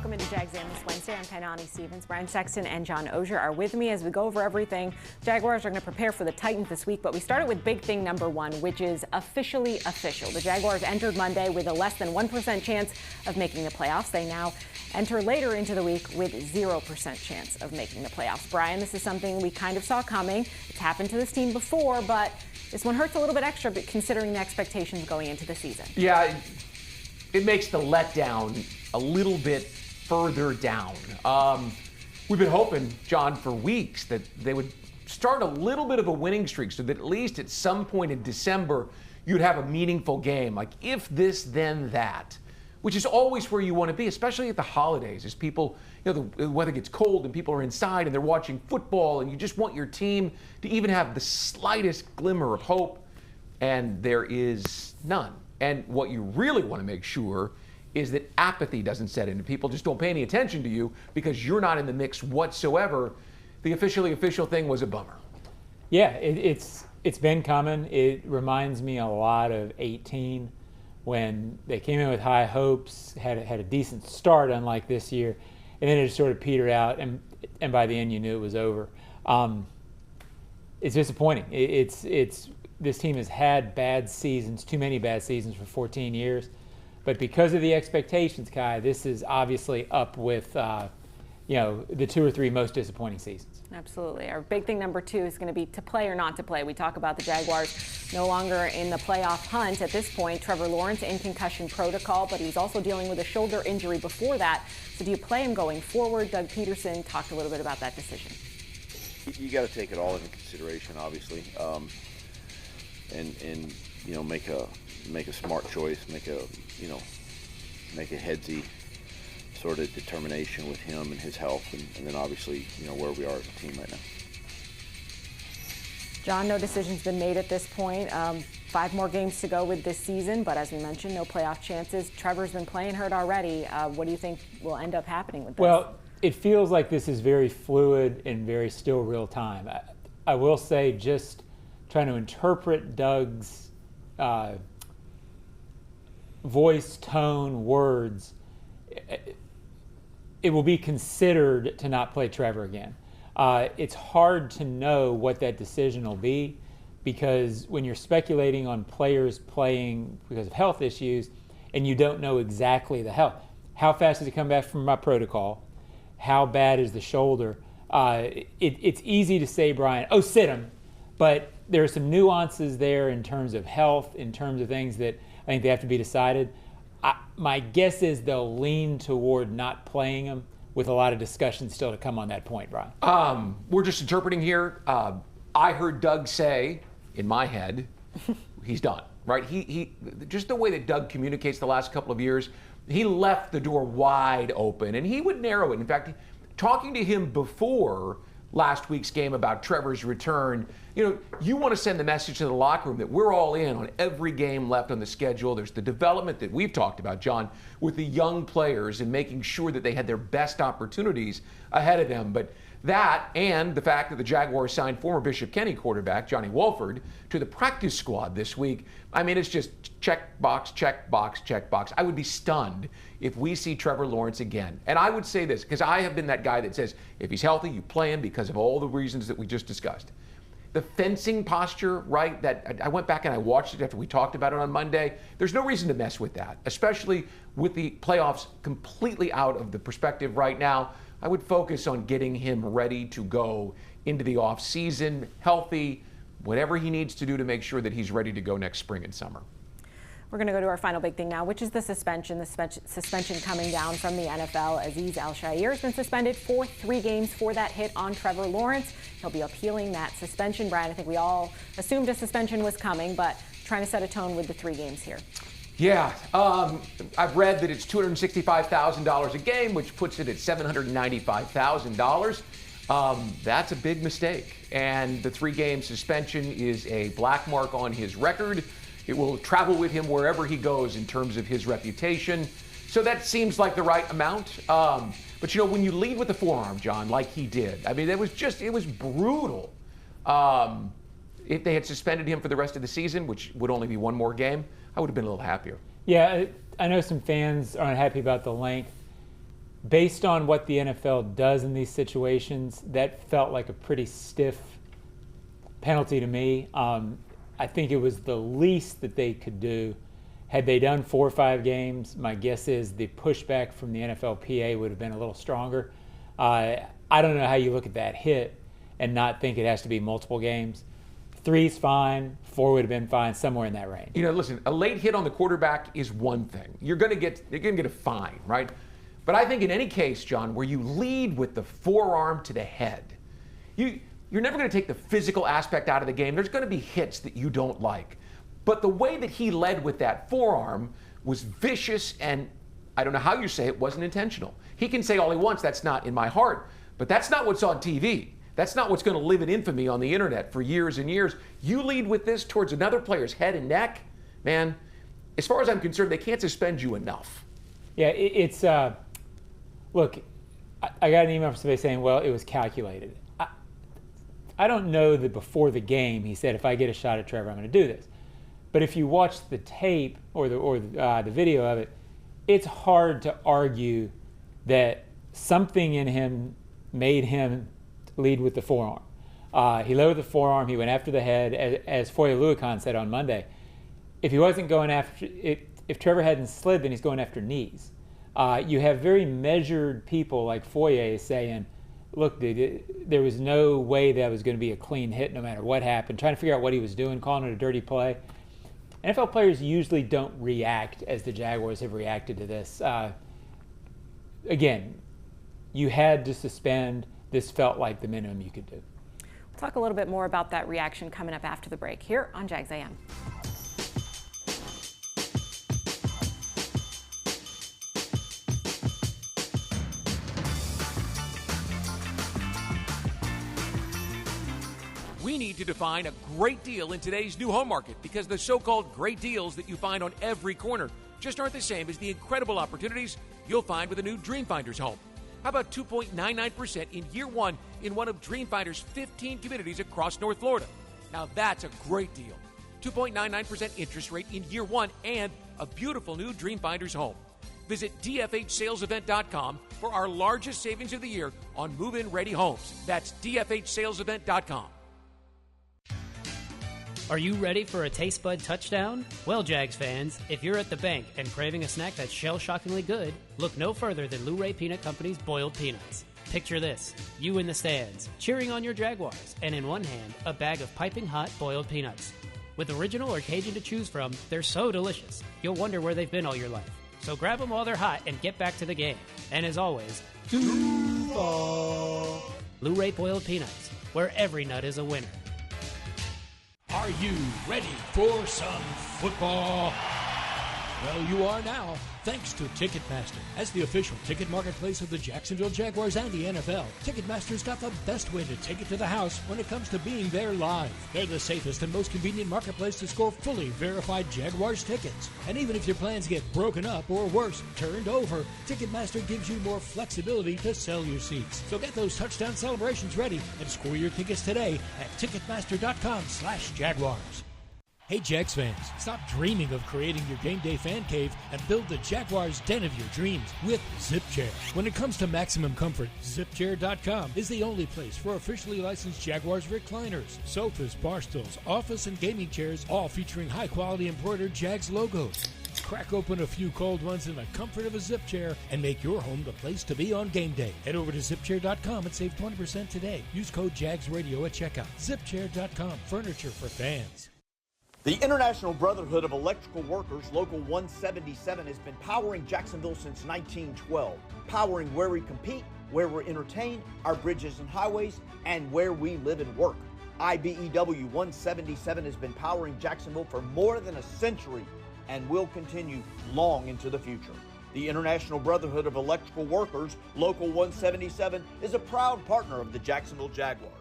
Welcome into Jags A.M. this Wednesday. I'm Kainani Stevens. Brian Sexton and John Ogier are with me as we go over everything. Jaguars are going to prepare for the Titans this week, but we started with big thing number one, which is officially official. The Jaguars entered Monday with a less than 1% chance of making the playoffs. They now enter later into the week with 0% chance of making the playoffs. Brian, this is something we kind of saw coming. It's happened to this team before, but this one hurts a little bit extra considering the expectations going into the season. Yeah, it makes the letdown a little bit further down. We've been hoping, John, for weeks that they would start a little bit of a winning streak so that at least at some point in December you'd have a meaningful game. Like if this, then that, which is always where you want to be, especially at the holidays as people, the weather gets cold and people are inside and they're watching football and you just want your team to even have the slightest glimmer of hope, and there is none. And what you really want to make sure is that apathy doesn't set in and people just don't pay any attention to you because you're not in the mix whatsoever. The officially official thing was a bummer. Yeah, it's been coming. It reminds me a lot of 18 when they came in with high hopes, had a decent start unlike this year, and then it just sort of petered out, and by the end you knew it was over. It's disappointing. This team has had bad seasons, too many bad seasons for 14 years. But because of the expectations, Kai, this is obviously up with, the 2 or 3 most disappointing seasons. Absolutely. Our big thing number 2 is going to be to play or not to play. We talk about the Jaguars no longer in the playoff hunt at this point. Trevor Lawrence in concussion protocol, but he was also dealing with a shoulder injury before that. So do you play him going forward? Doug Peterson talked a little bit about that decision. You got to take it all into consideration, obviously, and make a smart choice, make a headsy sort of determination with him and his health, and then obviously, where we are as a team right now. John, no decision's been made at this point. 5 more games to go with this season, but as we mentioned, no playoff chances. Trevor's been playing hurt already. What do you think will end up happening with this? Well, it feels like this is very fluid and very still real time. I will say, just trying to interpret Doug's voice, tone, words, it will be considered to not play Trevor again. It's hard to know what that decision will be because when you're speculating on players playing because of health issues and you don't know exactly the health, how fast does he come back from my protocol? How bad is the shoulder? It's easy to say, Brian, sit him, but there are some nuances there in terms of health, in terms of things that I think they have to be decided. My guess is they'll lean toward not playing him with a lot of discussion still to come on that point, Brian. We're just interpreting here. I heard Doug say, in my head, he's done, right? He just the way that Doug communicates the last couple of years, he left the door wide open, and he would narrow it. In fact, talking to him before last week's game about Trevor's return, you want to send the message to the locker room that we're all in on every game left on the schedule. There's the development that we've talked about, John, with the young players and making sure that they had their best opportunities ahead of them. But that and the fact that the Jaguars signed former Bishop Kenny quarterback Johnny Wolford to the practice squad this week, it's just check box, check box, check box. I would be stunned if we see Trevor Lawrence again. And I would say this, because I have been that guy that says, if he's healthy, you play him because of all the reasons that we just discussed. The fencing posture, right, that I went back and I watched it after we talked about it on Monday. There's no reason to mess with that, especially with the playoffs completely out of the perspective right now. I would focus on getting him ready to go into the offseason, healthy, whatever he needs to do to make sure that he's ready to go next spring and summer. We're going to go to our final big thing now, which is the suspension. The suspension coming down from the NFL. Aziz Al-Shaair has been suspended for 3 games for that hit on Trevor Lawrence. He'll be appealing that suspension. Brian, I think we all assumed a suspension was coming, but trying to set a tone with the 3 games here. Yeah, I've read that it's $265,000 a game, which puts it at $795,000. That's a big mistake. And the 3-game suspension is a black mark on his record. It will travel with him wherever he goes in terms of his reputation. So that seems like the right amount. But when you lead with the forearm, John, like he did, it was brutal. If they had suspended him for the rest of the season, which would only be 1 more game, I would have been a little happier. Yeah, I know some fans aren't happy about the length. based on what the NFL does in these situations, that felt like a pretty stiff penalty to me. I think it was the least that they could do. Had they done 4 or 5 games, my guess is the pushback from the NFLPA would have been a little stronger. I don't know how you look at that hit and not think it has to be multiple games. 3's fine, 4 would have been fine, somewhere in that range. You know, listen, a late hit on the quarterback is one thing. You're going to get a fine, right? But I think in any case, John, where you lead with the forearm to the head, you're never going to take the physical aspect out of the game. There's going to be hits that you don't like. But the way that he led with that forearm was vicious, and I don't know how you say it wasn't intentional. He can say all he wants, that's not in my heart, but that's not what's on TV. That's not what's going to live in infamy on the internet for years and years. You lead with this towards another player's head and neck, man, as far as I'm concerned, they can't suspend you enough. Yeah, look, I got an email from somebody saying, well, it was calculated. I don't know that before the game he said, if I get a shot at Trevor, I'm going to do this. But if you watch the tape or the video of it, it's hard to argue that something in him made him lead with the forearm. He led with the forearm. He went after the head, as Foye Oluokun said on Monday. If he wasn't going after, if Trevor hadn't slid, then he's going after knees. You have very measured people like Foye saying, look, dude, there was no way that was going to be a clean hit no matter what happened, trying to figure out what he was doing, calling it a dirty play. NFL players usually don't react as the Jaguars have reacted to this. Again, you had to suspend. This felt like the minimum you could do. We'll talk a little bit more about that reaction coming up after the break here on Jags A.M. We need to define a great deal in today's new home market because the so-called great deals that you find on every corner just aren't the same as the incredible opportunities you'll find with a new Dreamfinders home. How about 2.99% in year one in one of Dreamfinder's 15 communities across North Florida? Now that's a great deal. 2.99% interest rate in year one and a beautiful new Dreamfinders home. Visit dfhsalesevent.com for our largest savings of the year on move-in ready homes. That's dfhsalesevent.com. Are you ready for a taste bud touchdown? Well, Jags fans, if you're at the bank and craving a snack that's shell-shockingly good, look no further than Luray Peanut Company's boiled peanuts. Picture this, you in the stands, cheering on your Jaguars, and in one hand, a bag of piping hot boiled peanuts. With original or Cajun to choose from, they're so delicious, you'll wonder where they've been all your life. So grab them while they're hot and get back to the game. And as always, Duval. Luray boiled peanuts, where every nut is a winner. Are you ready for some football? Well, you are now, thanks to Ticketmaster. As the official ticket marketplace of the Jacksonville Jaguars and the NFL, Ticketmaster's got the best way to take it to the house when it comes to being there live. They're the safest and most convenient marketplace to score fully verified Jaguars tickets. And even if your plans get broken up or worse, turned over, Ticketmaster gives you more flexibility to sell your seats. So get those touchdown celebrations ready and score your tickets today at Ticketmaster.com/Jaguars. Hey Jags fans, stop dreaming of creating your game day fan cave and build the Jaguars den of your dreams with ZipChair. When it comes to maximum comfort, ZipChair.com is the only place for officially licensed Jaguars recliners, sofas, bar stools, office and gaming chairs, all featuring high quality embroidered Jags logos. Crack open a few cold ones in the comfort of a ZipChair and make your home the place to be on game day. Head over to ZipChair.com and save 20% today. Use code JagsRadio at checkout. ZipChair.com, furniture for fans. The International Brotherhood of Electrical Workers, Local 177, has been powering Jacksonville since 1912. Powering where we compete, where we're entertained, our bridges and highways, and where we live and work. IBEW 177 has been powering Jacksonville for more than a century and will continue long into the future. The International Brotherhood of Electrical Workers, Local 177, is a proud partner of the Jacksonville Jaguars.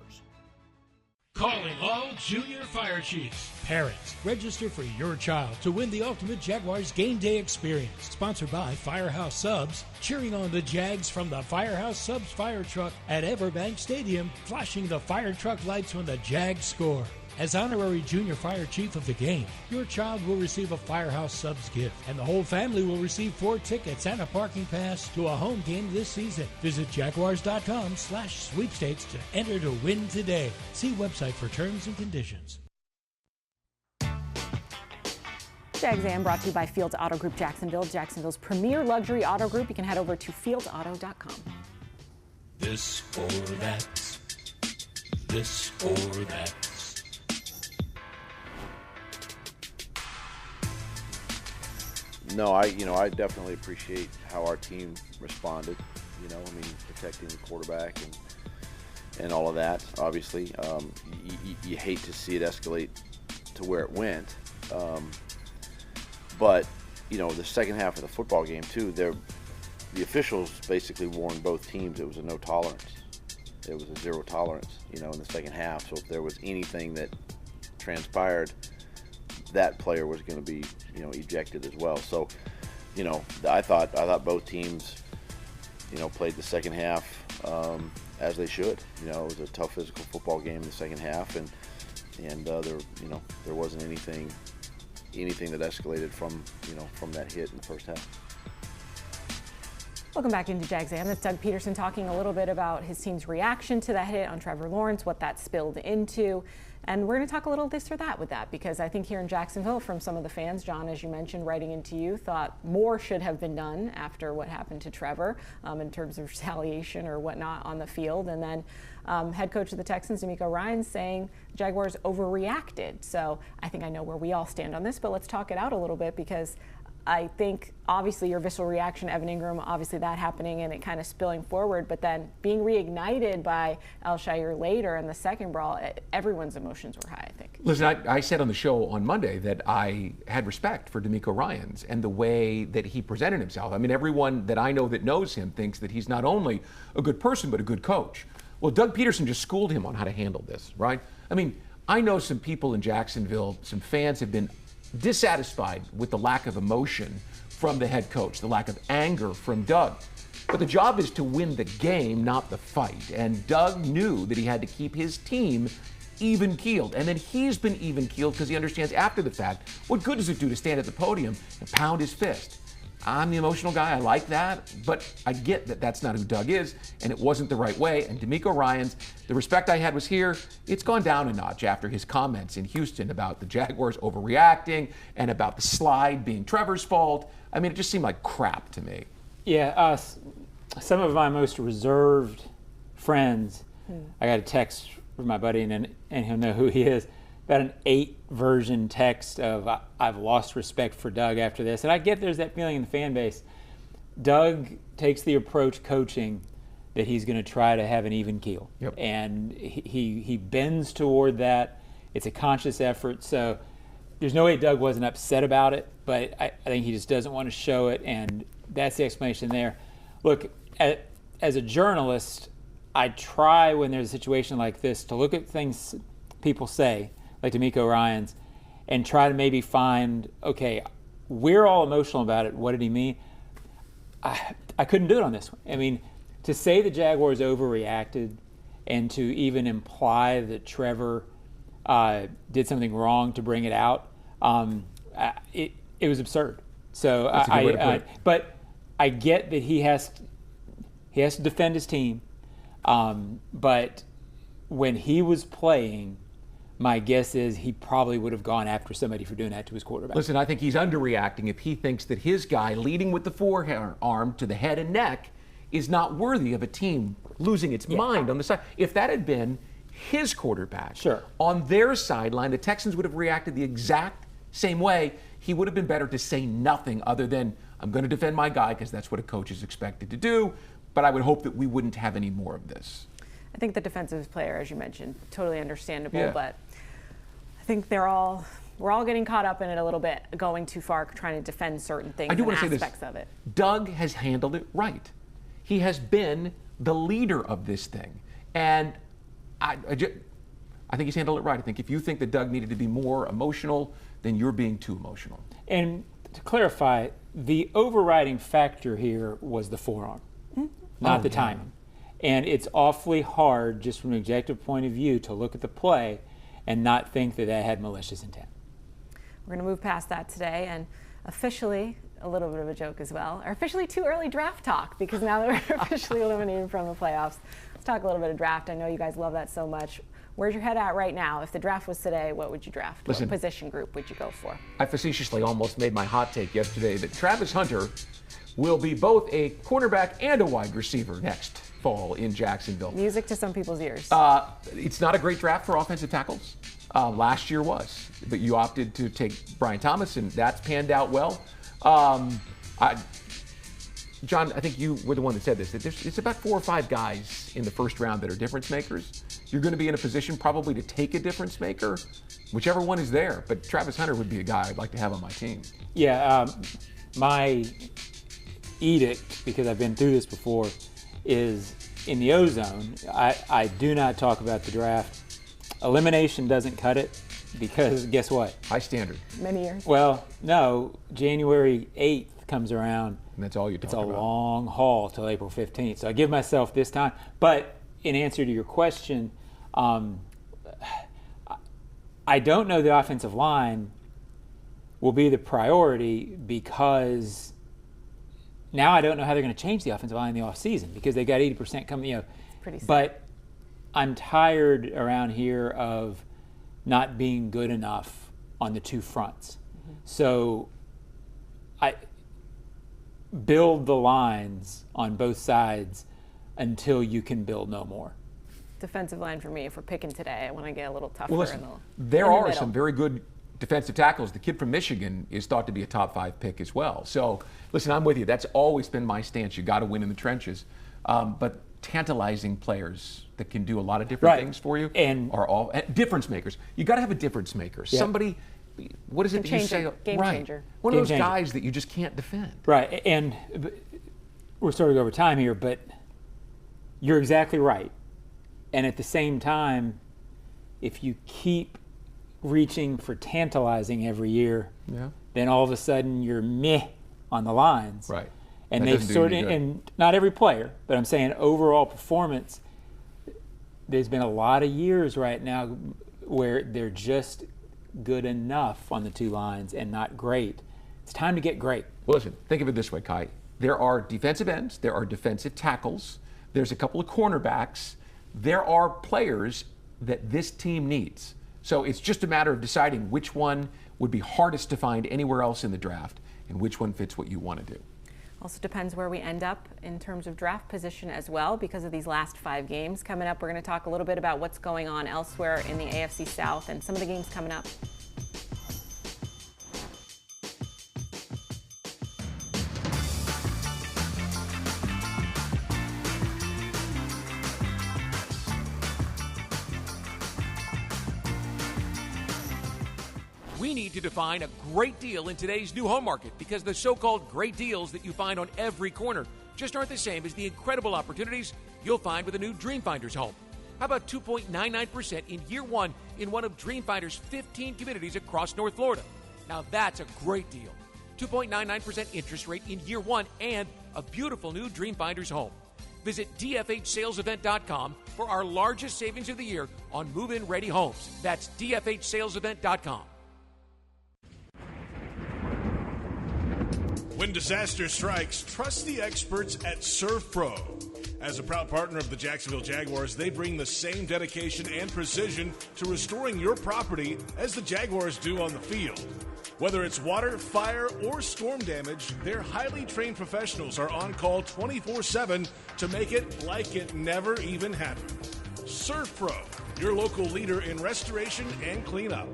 Calling all junior fire chiefs. Parents, register for your child to win the ultimate Jaguars game day experience. Sponsored by Firehouse Subs, cheering on the Jags from the Firehouse Subs fire truck at Everbank Stadium, flashing the fire truck lights when the Jags score. As honorary junior fire chief of the game, your child will receive a Firehouse Subs gift, and the whole family will receive 4 tickets and a parking pass to a home game this season. Visit Jaguars.com/sweepstakes to enter to win today. See website for terms and conditions. Jags A.M. brought to you by Fields Auto Group Jacksonville, Jacksonville's premier luxury auto group. You can head over to fieldsauto.com. This or that. This or that. No, I definitely appreciate how our team responded. Protecting the quarterback and all of that. Obviously, you hate to see it escalate to where it went. But the second half of the football game too, the officials basically warned both teams it was a no tolerance. It was a zero tolerance, in the second half. So if there was anything that transpired, that player was going to be, ejected as well. So, I thought both teams, played the second half as they should. It was a tough physical football game in the second half, and there wasn't anything that escalated from that hit in the first half. Welcome back into Jags A.M. That's Doug Peterson talking a little bit about his team's reaction to that hit on Trevor Lawrence, what that spilled into. And we're going to talk a little this or that with that, because I think here in Jacksonville, from some of the fans, John, as you mentioned, writing into you, thought more should have been done after what happened to Trevor in terms of retaliation or whatnot on the field. And then head coach of the Texans, DeMeco Ryans, saying Jaguars overreacted. So I think I know where we all stand on this, but let's talk it out a little bit, because I think obviously your visceral reaction, Evan Engram, obviously that happening and it kind of spilling forward, but then being reignited by Al-Shaair later in the second brawl, everyone's emotions were high, I think. Listen, I said on the show on Monday that I had respect for DeMeco Ryans and the way that he presented himself. I mean, everyone that I know that knows him thinks that he's not only a good person, but a good coach. Well, Doug Peterson just schooled him on how to handle this, right? I mean, I know some people in Jacksonville, some fans have been dissatisfied with the lack of emotion from the head coach, the lack of anger from Doug. But the job is to win the game, not the fight. And Doug knew that he had to keep his team even-keeled. And then he's been even-keeled because he understands after the fact, what good does it do to stand at the podium and pound his fist? I'm the emotional guy, I like that, but I get that that's not who Doug is, and it wasn't the right way. And DeMeco Ryans, the respect I had was here. It's gone down a notch after his comments in Houston about the Jaguars overreacting and about the slide being Trevor's fault. I mean, it just seemed like crap to me. Yeah, some of my most reserved friends, I got a text from my buddy, and he'll know who he is, about an 8-version text of I've lost respect for Doug after this. And I get there's that feeling in the fan base. Doug takes the approach coaching that he's going to try to have an even keel. Yep. And he bends toward that. It's a conscious effort. So there's no way Doug wasn't upset about it, but I think he just doesn't want to show it, and that's the explanation there. Look, as a journalist, I try when there's a situation like this to look at things people say, like DeMeco Ryans, and try to maybe find, okay, we're all emotional about it. What did he mean? I couldn't do it on this one. I mean, to say the Jaguars overreacted and to even imply that Trevor did something wrong to bring it out, it was absurd. So but I get that he has to defend his team, but when he was playing, my guess is he probably would have gone after somebody for doing that to his quarterback. Listen, I think he's underreacting if he thinks that his guy leading with the forearm to the head and neck is not worthy of a team losing its mind on the side. If that had been his quarterback on their sideline, the Texans would have reacted the exact same way. He would have been better to say nothing other than, I'm going to defend my guy because that's what a coach is expected to do, but I would hope that we wouldn't have any more of this. I think the defensive player, as you mentioned, totally understandable, but I think we're all getting caught up in it a little bit, going too far, trying to defend certain things and aspects of it. Doug has handled it right. He has been the leader of this thing. And I think he's handled it right. I think if you think that Doug needed to be more emotional, then you're being too emotional. And to clarify, the overriding factor here was the forearm, not the timing. And it's awfully hard, just from an objective point of view, to look at the play and not think that that had malicious intent. We're going to move past that today and officially, a little bit of a joke as well, are officially too early draft talk, because now that we're officially eliminated from the playoffs. Let's talk a little bit of draft. I know you guys love that so much. Where's your head at right now? If the draft was today, what would you draft? Listen, what position group would you go for? I facetiously almost made my hot take yesterday that Travis Hunter will be both a cornerback and a wide receiver next fall in Jacksonville. Music to some people's ears. It's not a great draft for offensive tackles. Last year was, but you opted to take Brian Thomas, and that's panned out well. John, I think you were the one that said this, that it's about 4 or 5 guys in the first round that are difference makers. You're going to be in a position probably to take a difference maker, whichever one is there. But Travis Hunter would be a guy I'd like to have on my team. Yeah, my edict, because I've been through this before, is in the O-zone. I do not talk about the draft. Elimination doesn't cut it, because guess what? High standard. Many years. Well, no, January 8th comes around. And that's all you talk about. It's a long haul till April 15th. So I give myself this time. But in answer to your question, I don't know the offensive line will be the priority, because now I don't know how they're going to change the offensive line in the offseason, because they got 80% coming. Pretty sad. But I'm tired around here of not being good enough on the two fronts. Mm-hmm. So I build the lines on both sides until you can build no more. Defensive line for me, if we're picking today, I want to get a little tougher. Well, listen, there are some very good defensive tackles. The kid from Michigan is thought to be a top 5 pick as well. So, listen, I'm with you. That's always been my stance. You got to win in the trenches. But tantalizing players that can do a lot of different things for you and are all difference makers. You got to have a difference maker. Yeah. Somebody, what is it that you say? Game changer. One of those guys that you just can't defend. Right. And we're starting over time here, but you're exactly right. And at the same time, if you keep reaching for tantalizing every year, then all of a sudden you're meh on the lines. Right. And they've sort of, and not every player, but I'm saying overall performance, there's been a lot of years right now where they're just good enough on the two lines and not great. It's time to get great. Well, listen, think of it this way, Kai. There are defensive ends, there are defensive tackles, there's a couple of cornerbacks. There are players that this team needs. So it's just a matter of deciding which one would be hardest to find anywhere else in the draft and which one fits what you want to do. Also depends where we end up in terms of draft position as well, because of these last 5 games. Coming up, we're going to talk a little bit about what's going on elsewhere in the AFC South and some of the games coming up. We need to define a great deal in today's new home market, because the so-called great deals that you find on every corner just aren't the same as the incredible opportunities you'll find with a new Dreamfinder's home. How about 2.99% in year 1 in one of Dreamfinder's 15 communities across North Florida? Now that's a great deal. 2.99% interest rate in year 1 and a beautiful new Dreamfinder's home. Visit dfhsalesevent.com for our largest savings of the year on move-in ready homes. That's dfhsalesevent.com. When disaster strikes, trust the experts at Surf Pro. As a proud partner of the Jacksonville Jaguars, they bring the same dedication and precision to restoring your property as the Jaguars do on the field. Whether it's water, fire, or storm damage, their highly trained professionals are on call 24/7 to make it like it never even happened. Surf Pro, your local leader in restoration and cleanup.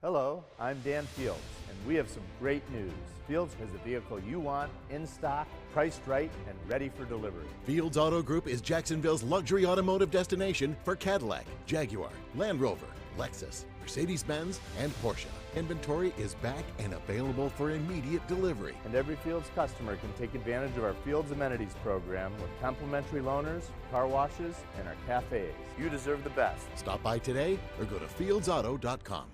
Hello, I'm Dan Fields, and we have some great news. Fields has the vehicle you want, in stock, priced right, and ready for delivery. Fields Auto Group is Jacksonville's luxury automotive destination for Cadillac, Jaguar, Land Rover, Lexus, Mercedes-Benz, and Porsche. Inventory is back and available for immediate delivery. And every Fields customer can take advantage of our Fields Amenities program with complimentary loaners, car washes, and our cafes. You deserve the best. Stop by today or go to fieldsauto.com.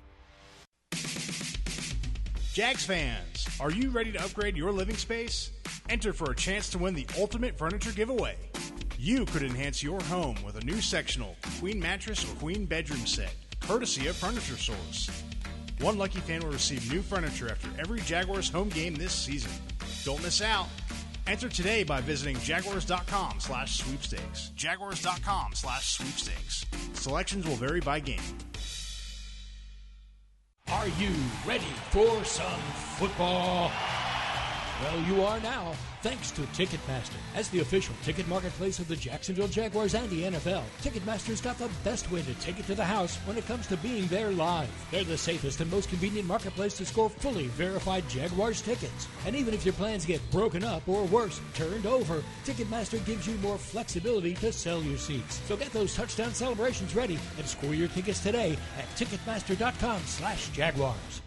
Jags fans, are you ready to upgrade your living space? Enter for a chance to win the ultimate furniture giveaway. You could enhance your home with a new sectional, queen mattress, or queen bedroom set, courtesy of Furniture Source. One lucky fan will receive new furniture after every Jaguars home game this season. Don't miss out. Enter today by visiting jaguars.com/sweepstakes. Jaguars.com/sweepstakes. Selections will vary by game. Are you ready for some football? Well, you are now, thanks to Ticketmaster. As the official ticket marketplace of the Jacksonville Jaguars and the NFL, Ticketmaster's got the best way to take it to the house when it comes to being there live. They're the safest and most convenient marketplace to score fully verified Jaguars tickets. And even if your plans get broken up or worse, turned over, Ticketmaster gives you more flexibility to sell your seats. So get those touchdown celebrations ready and score your tickets today at Ticketmaster.com/Jaguars.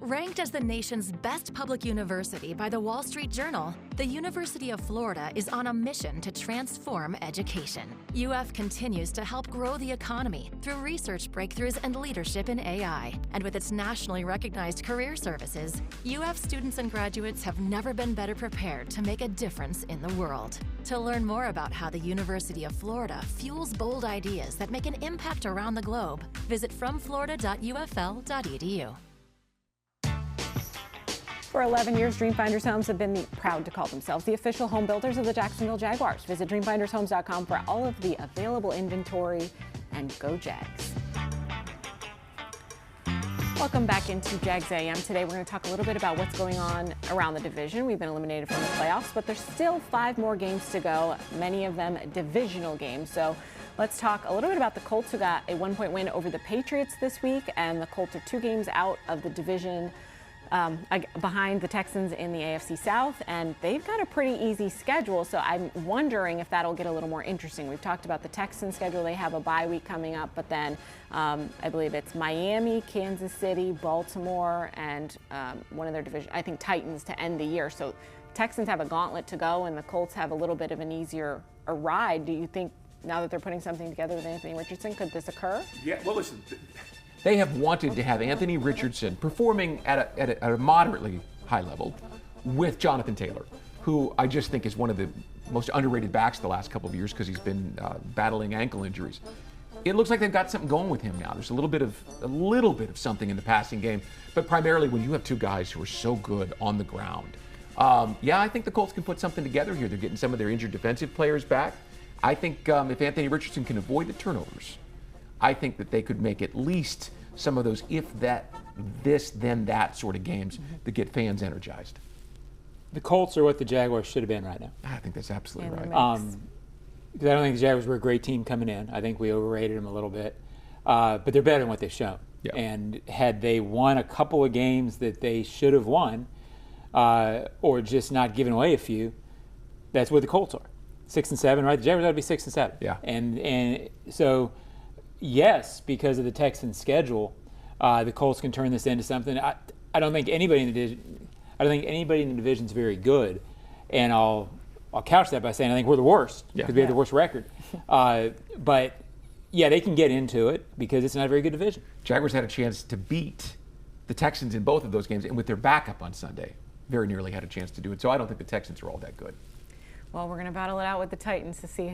Ranked as the nation's best public university by the Wall Street Journal, the University of Florida is on a mission to transform education. UF continues to help grow the economy through research breakthroughs and leadership in AI. And with its nationally recognized career services, UF students and graduates have never been better prepared to make a difference in the world. To learn more about how the University of Florida fuels bold ideas that make an impact around the globe, visit fromflorida.ufl.edu. For 11 years, Dreamfinders Homes have been proud to call themselves the official home builders of the Jacksonville Jaguars. Visit dreamfindershomes.com for all of the available inventory, and go Jags. Welcome back into Jags A.M. Today we're going to talk a little bit about what's going on around the division. We've been eliminated from the playoffs, but there's still 5 more games to go, many of them divisional games. So let's talk a little bit about the Colts, who got a 1-point win over the Patriots this week, and the Colts are 2 games out of the division, behind the Texans in the AFC South, and they've got a pretty easy schedule, so I'm wondering if that'll get a little more interesting. We've talked about the Texans schedule. They have a bye week coming up, but then I believe it's Miami, Kansas City, Baltimore, and one of their division, I think Titans, to end the year. So Texans have a gauntlet to go, and the Colts have a little bit of an easier ride. Do you think, now that they're putting something together with Anthony Richardson, could this occur? Yeah, well, listen, they have wanted to have Anthony Richardson performing at a moderately high level with Jonathan Taylor, who I just think is one of the most underrated backs the last couple of years because he's been battling ankle injuries. It looks like they've got something going with him now. There's a little bit of something in the passing game, but primarily when you have 2 guys who are so good on the ground. I think the Colts can put something together here. They're getting some of their injured defensive players back. I think if Anthony Richardson can avoid the turnovers, I think that they could make at least some of those if that, this, then that sort of games that get fans energized. The Colts are what the Jaguars should have been right now. I think that's absolutely right. Because I don't think the Jaguars were a great team coming in. I think we overrated them a little bit. But they're better than what they've shown. Yeah. And had they won a couple of games that they should have won, or just not given away a few, that's what the Colts are. 6-7, right? The Jaguars ought to be 6-7. Yeah. And so, yes, because of the Texans' schedule, the Colts can turn this into something. I don't think anybody in the division. I don't think anybody in the division is very good, and I'll couch that by saying I think we're the worst because we have the worst record. But yeah, they can get into it because it's not a very good division. Jaguars had a chance to beat the Texans in both of those games, and with their backup on Sunday, very nearly had a chance to do it. So I don't think the Texans are all that good. Well, we're going to battle it out with the Titans to see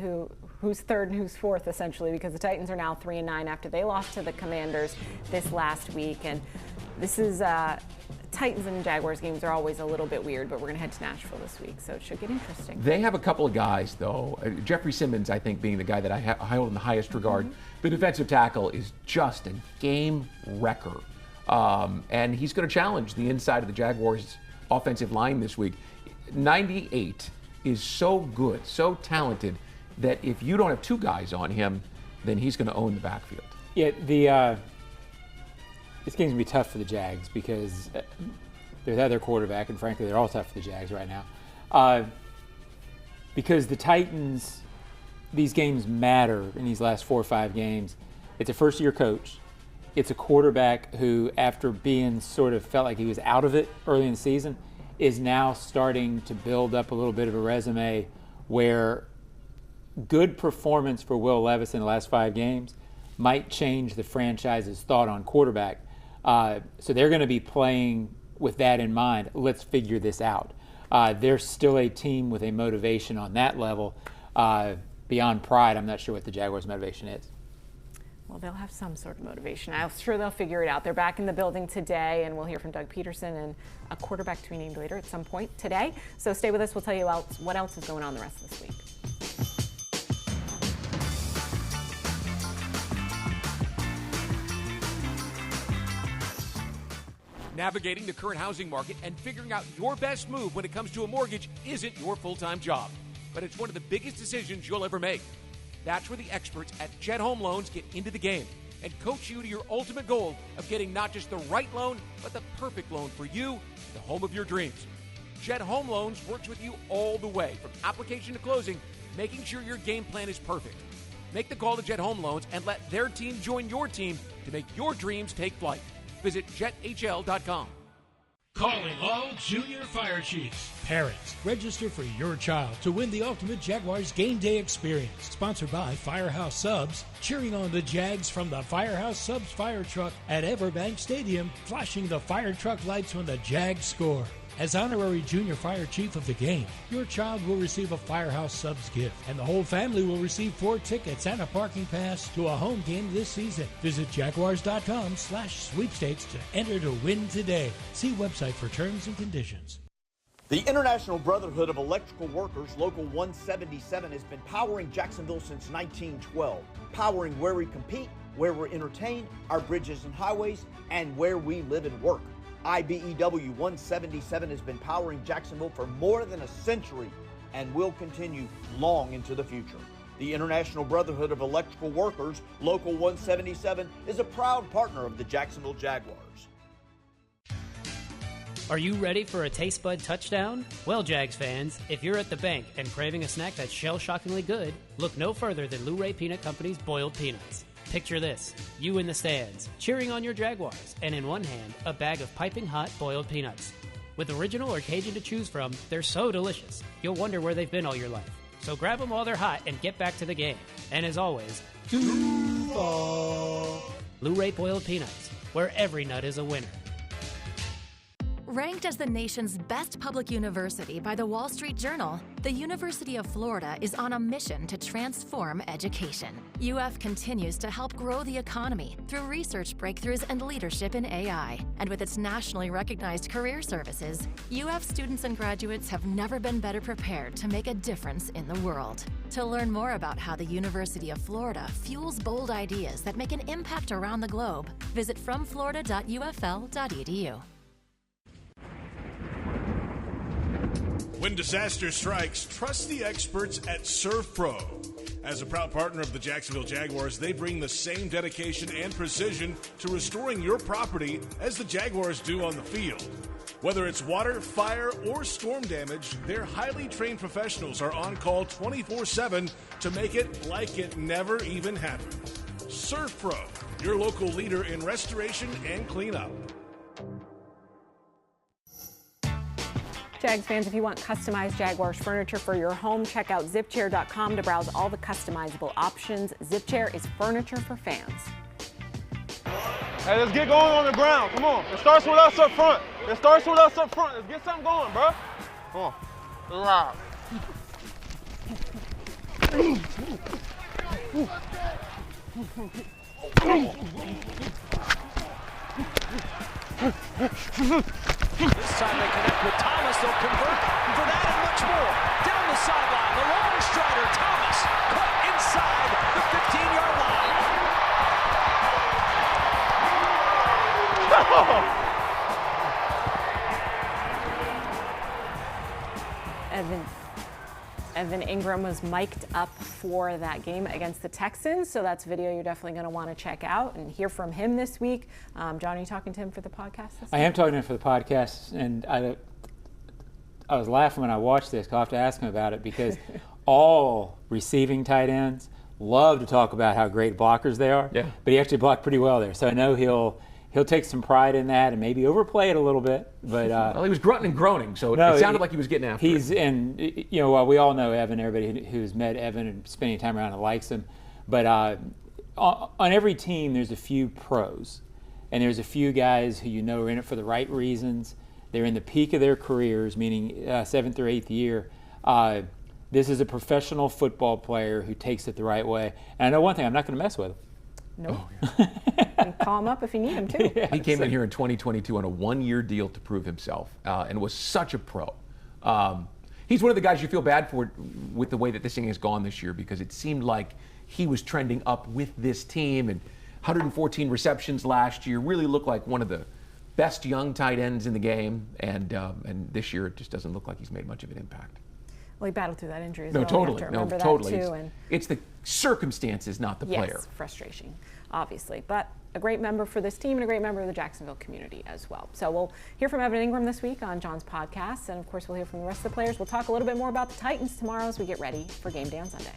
who's third and who's fourth, essentially, because the Titans are now 3-9 after they lost to the Commanders this last week. And this is Titans and Jaguars games are always a little bit weird, but we're going to head to Nashville this week, so it should get interesting. They have a couple of guys, though. Jeffrey Simmons, I think, being the guy that I hold in the highest regard. The defensive tackle is just a game wrecker. And he's going to challenge the inside of the Jaguars' offensive line this week. 98 is so good, so talented, that if you don't have 2 guys on him, then he's going to own the backfield. Yeah, this game's going to be tough for the Jags because they're without their quarterback, and frankly, they're all tough for the Jags right now. Because the Titans, these games matter in these last 4 or 5 games. It's a first-year coach. It's a quarterback who, after being sort of felt like he was out of it early in the season, is now starting to build up a little bit of a resume where good performance for Will Levis in the last 5 games might change the franchise's thought on quarterback. So they're going to be playing with that in mind. Let's figure this out. They're still a team with a motivation on that level. beyond pride, I'm not sure what the Jaguars' motivation is. Well, they'll have some sort of motivation. I'm sure they'll figure it out. They're back in the building today, and we'll hear from Doug Peterson and a quarterback to be named later at some point today. So stay with us. We'll tell you what else is going on the rest of this week. Navigating the current housing market and figuring out your best move when it comes to a mortgage isn't your full-time job, but it's one of the biggest decisions you'll ever make. That's where the experts at Jet Home Loans get into the game and coach you to your ultimate goal of getting not just the right loan, but the perfect loan for you, the home of your dreams. Jet Home Loans works with you all the way, from application to closing, making sure your game plan is perfect. Make the call to Jet Home Loans and let their team join your team to make your dreams take flight. Visit jethl.com. Calling all junior fire chiefs. Parents, register for your child to win the ultimate Jaguars game day experience. Sponsored by Firehouse Subs, cheering on the Jags from the Firehouse Subs fire truck at Everbank Stadium, flashing the fire truck lights when the Jags score. As honorary junior fire chief of the game, your child will receive a Firehouse Subs gift, and the whole family will receive 4 tickets and a parking pass to a home game this season. Visit Jaguars.com/sweepstakes to enter to win today. See website for terms and conditions. The International Brotherhood of Electrical Workers, Local 177, has been powering Jacksonville since 1912. Powering where we compete, where we're entertained, our bridges and highways, and where we live and work. IBEW 177 has been powering Jacksonville for more than a century and will continue long into the future. The International Brotherhood of Electrical Workers, Local 177, is a proud partner of the Jacksonville Jaguars. Are you ready for a taste bud touchdown? Well, Jags fans, if you're at the bank and craving a snack that's shell-shockingly good, look no further than Luray Peanut Company's boiled peanuts. Picture this, you in the stands, cheering on your Jaguars, and in one hand, a bag of piping hot boiled peanuts. With original or Cajun to choose from, they're so delicious, you'll wonder where they've been all your life. So grab them while they're hot and get back to the game. And as always, Duval. Luray boiled peanuts, where every nut is a winner. Ranked as the nation's best public university by the Wall Street Journal, the University of Florida is on a mission to transform education. UF continues to help grow the economy through research breakthroughs and leadership in AI. And with its nationally recognized career services, UF students and graduates have never been better prepared to make a difference in the world. To learn more about how the University of Florida fuels bold ideas that make an impact around the globe, visit fromflorida.ufl.edu. When disaster strikes, trust the experts at ServPro. As a proud partner of the Jacksonville Jaguars, they bring the same dedication and precision to restoring your property as the Jaguars do on the field. Whether it's water, fire, or storm damage, their highly trained professionals are on call 24/7 to make it like it never even happened. ServPro, your local leader in restoration and cleanup. Jags fans, if you want customized Jaguars furniture for your home, check out zipchair.com to browse all the customizable options. ZipChair is furniture for fans. Hey, let's get going on the ground. Come on. It starts with us up front. Let's get something going, bro. Come on. Let's This time they connect with Thomas. They'll convert for that and much more. Down the sideline, the long strider, Thomas, caught inside the 15-yard line. Evan Engram was mic'd up for that game against the Texans, so that's video you're definitely going to want to check out and hear from him this week. John, are you talking to him for the podcast this week? I am talking to him for the podcast, and I was laughing when I watched this. I'll have to ask him about it because all receiving tight ends love to talk about how great blockers they are, but he actually blocked pretty well there. So I know he'll take some pride in that and maybe overplay it a little bit. But well, he was grunting and groaning, so it sounded like he was getting after it. And you know, we all know Evan. Everybody who's met Evan and spending time around him likes him. But on every team, there's a few pros, and there's a few guys who you know are in it for the right reasons. They're in the peak of their careers, meaning 7th or 8th year. This is a professional football player who takes it the right way. And I know one thing, I'm not going to mess with him. Nope. And call him up if you need him, too. He came in here in 2022 on a one-year deal to prove himself and was such a pro. He's one of the guys you feel bad for with the way that this thing has gone this year, because it seemed like he was trending up with this team, and 114 receptions last year, really looked like one of the best young tight ends in the game, and this year it just doesn't look like he's made much of an impact. Well, he battled through that injury as no, well. Totally. You have to remember Totally. that, too. It's the circumstances, not the player. Yes, frustration, obviously. But a great member for this team and a great member of the Jacksonville community as well. So we'll hear from Evan Engram this week on John's podcast. And, of course, we'll hear from the rest of the players. We'll talk a little bit more about the Titans tomorrow as we get ready for game day on Sunday.